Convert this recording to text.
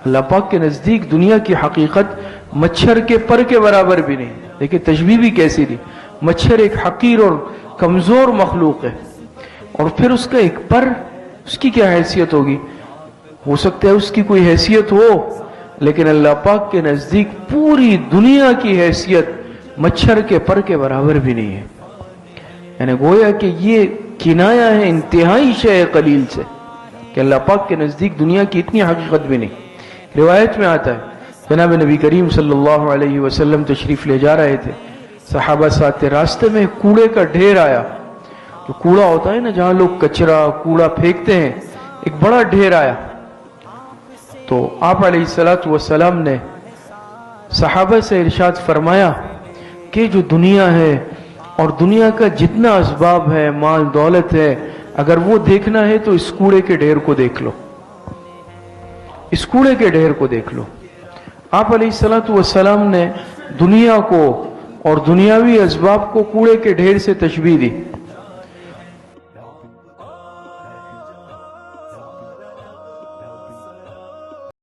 اللہ پاک کے نزدیک دنیا کی حقیقت مچھر کے پر کے برابر بھی نہیں. دیکھیں تشبیہ بھی کیسی دی. مچھر ایک حقیر اور کمزور مخلوق ہے، اور پھر اس کا ایک پر، اس کی کیا حیثیت ہوگی؟ ہو سکتا ہے اس کی کوئی حیثیت ہو، لیکن اللہ پاک کے نزدیک پوری دنیا کی حیثیت مچھر کے پر کے برابر بھی نہیں ہے. یعنی گویا کہ یہ کنایا ہے انتہائی شے قلیل سے، کہ اللہ پاک کے نزدیک دنیا کی اتنی حقیقت بھی نہیں. روایت میں آتا ہے جناب نبی کریم صلی اللہ علیہ وسلم تشریف لے جا رہے تھے، صحابہ ساتھ تھے، راستے میں کوڑے کا ڈھیر آیا. جو کوڑا ہوتا ہے نا جہاں لوگ کچرا کوڑا پھینکتے ہیں، ایک بڑا ڈھیر آیا. تو آپ علیہ السلام نے صحابہ سے ارشاد فرمایا کہ جو دنیا ہے اور دنیا کا جتنا اسباب ہے، مال دولت ہے، اگر وہ دیکھنا ہے تو اس کوڑے کے ڈھیر کو دیکھ لو، اس کوڑے کے ڈھیر کو دیکھ لو. آپ علیہ السلام نے دنیا کو اور دنیاوی اسباب کو کوڑے کے ڈھیر سے تشبیہ دی.